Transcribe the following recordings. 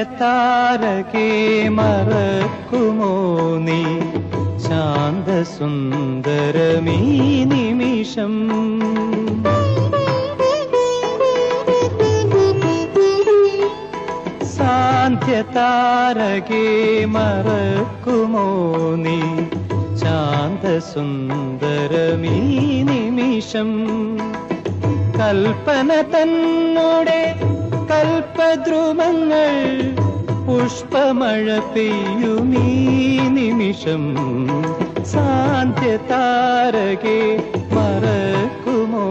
സാന്ധ്യതാരകേ മറക്കുമോ നീ ശാന്തസുന്ദരമീ നിമിഷം. സാന്ധ്യതാരകേ മറക്കുമോ നീ ശാന്തസുന്ദരമീ നിമിഷം. കൽപ്പന തന്നോടെ കൽപ്പദ്രുമങ്ങൾ പുഷ്പമഴ പെയ്യുമീ നിമിഷം. സാന്ധ്യതാരകേ മറക്കുമോ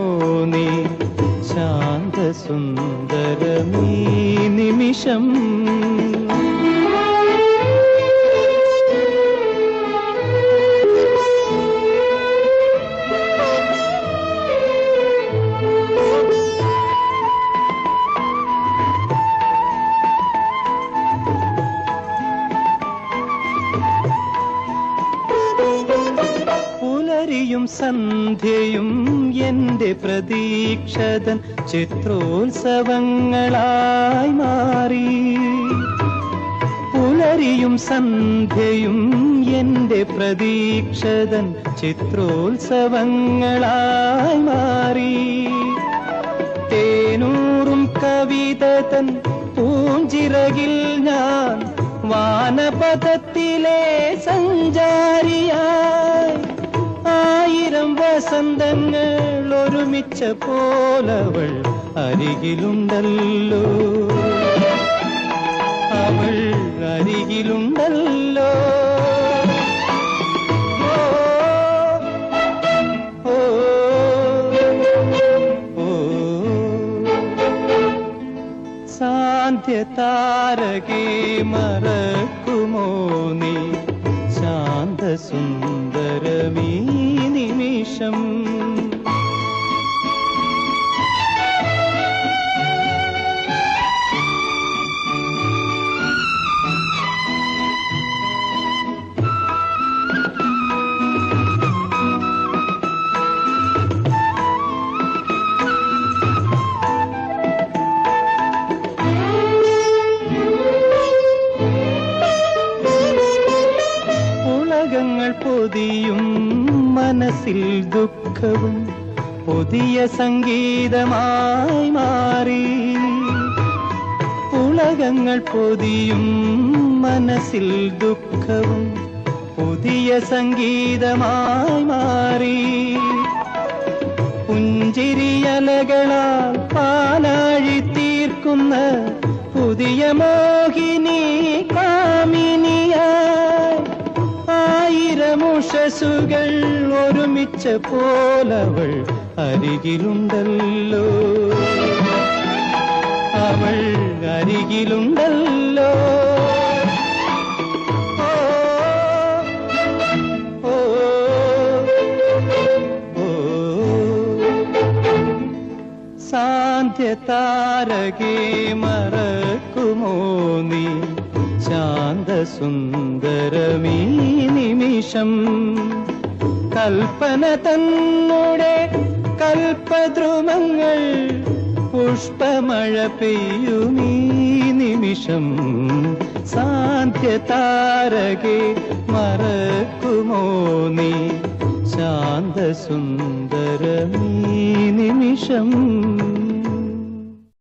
നീ ശാന്തസുന്ദരമീ നിമിഷം. പുലരിയും സന്ധ്യയും എന്റെ പ്രതീക്ഷതൻ ചിത്രോത്സവങ്ങളായി മാറി. പുലരിയും സന്ധ്യയും എന്റെ പ്രതീക്ഷതൻ ചിത്രോത്സവങ്ങളായി മാറി. തേനൂറും കവിതതൻ പൂഞ്ചിറകിൽ ഞാൻ വാനപഥത്തിലെ സഞ്ചാരിയായി. ആയിരം വസന്തങ്ങൾ ഒരുമിച്ച പോലവൾ അരികിലുണ്ടല്ലോ, അവൾ അരികിലുണ്ടല്ലോ. ഓ, ഓ, ഓ. സാന്ധ്യതാരകേ മറക്കുമോ നീ ശാന്തസുന്ദരമീ നിമിഷം. ഉലകങ്ങൾ പൊതിയും മനസ്സിൽ ദുഃഖവും പുതിയ സംഗീതമായി മാറി. ഉലകങ്ങൾ പൊതിയും മനസ്സിൽ ദുഃഖവും പുതിയ സംഗീതമായി മാറി. പുഞ്ചിരിയലകളാൽ പാലാഴി തീർക്കുന്ന പുതിയ മോഹിനി കാമിനിയായി. ആയിരമുഷസുകൾ ഒരുമിച്ച പോലവൾ അരികിലുണ്ടല്ലോ, അവൾ അരികിലുണ്ടല്ലോ. ഓ, ഓ, ഓ. സാന്ധ്യതാരകേ മറക്കുമോ നീ ശാന്തസുന്ദരമീ നിമിഷം. കൽപ്പന തന്നോടെ കൽപ്പദ്രുമങ്ങൾ പുഷ്പമഴ പെയ്യുമീ നിമിഷം. സാന്ധ്യതാരകേ മറക്കുമോ നീ ശാന്തസുന്ദരമീ നിമിഷം.